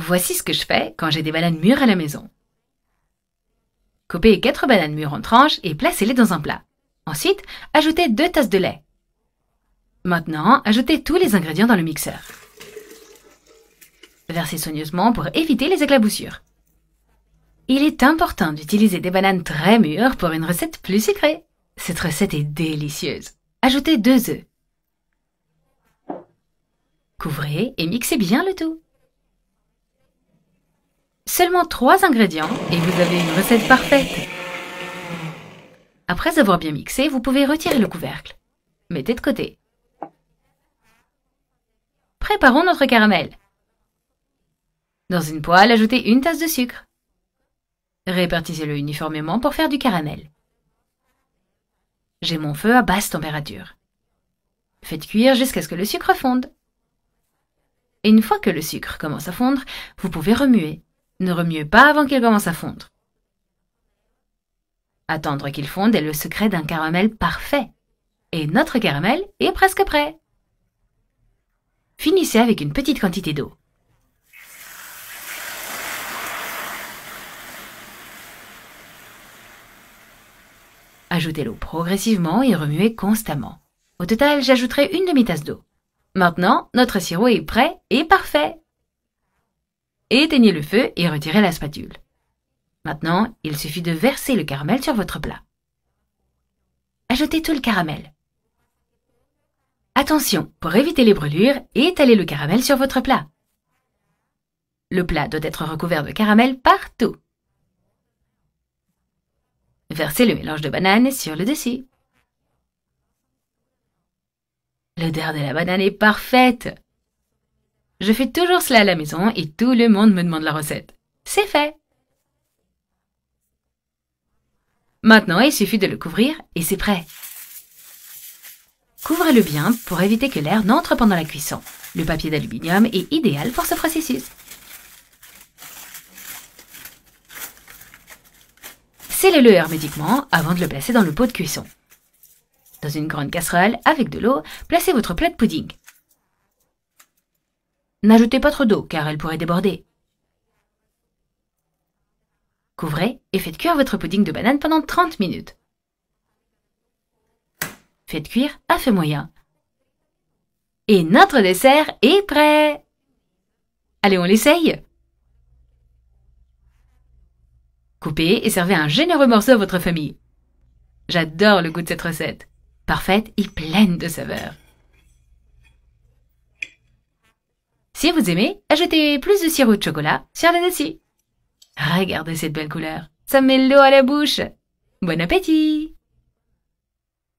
Voici ce que je fais quand j'ai des bananes mûres à la maison. Coupez 4 bananes mûres en tranches et placez-les dans un plat. Ensuite, ajoutez 2 tasses de lait. Maintenant, ajoutez tous les ingrédients dans le mixeur. Versez soigneusement pour éviter les éclaboussures. Il est important d'utiliser des bananes très mûres pour une recette plus sucrée. Cette recette est délicieuse. Ajoutez 2 œufs. Couvrez et mixez bien le tout. Seulement 3 ingrédients et vous avez une recette parfaite. Après avoir bien mixé, vous pouvez retirer le couvercle. Mettez de côté. Préparons notre caramel. Dans une poêle, ajoutez 1 tasse de sucre. Répartissez-le uniformément pour faire du caramel. J'ai mon feu à basse température. Faites cuire jusqu'à ce que le sucre fonde. Et une fois que le sucre commence à fondre, vous pouvez remuer. Ne remuez pas avant qu'il commence à fondre. Attendre qu'il fonde est le secret d'un caramel parfait. Et notre caramel est presque prêt. Finissez avec une petite quantité d'eau. Ajoutez l'eau progressivement et remuez constamment. Au total, j'ajouterai une demi-tasse d'eau. Maintenant, notre sirop est prêt et parfait. Éteignez le feu et retirez la spatule. Maintenant, il suffit de verser le caramel sur votre plat. Ajoutez tout le caramel. Attention, pour éviter les brûlures, étalez le caramel sur votre plat. Le plat doit être recouvert de caramel partout. Versez le mélange de bananes sur le dessus. L'odeur de la banane est parfaite. Je fais toujours cela à la maison et tout le monde me demande la recette. C'est fait. Maintenant, il suffit de le couvrir et c'est prêt. Couvrez-le bien pour éviter que l'air n'entre pendant la cuisson. Le papier d'aluminium est idéal pour ce processus. Scellez-le hermétiquement avant de le placer dans le pot de cuisson. Dans une grande casserole avec de l'eau, placez votre plat de pudding. N'ajoutez pas trop d'eau car elle pourrait déborder. Couvrez et faites cuire votre pudding de banane pendant 30 minutes. Faites cuire à feu moyen. Et notre dessert est prêt! Allez, on l'essaye! Coupez et servez un généreux morceau à votre famille. J'adore le goût de cette recette. Parfaite et pleine de saveurs. Si vous aimez, ajoutez plus de sirop de chocolat sur le dessus. Regardez cette belle couleur. Ça met l'eau à la bouche. Bon appétit!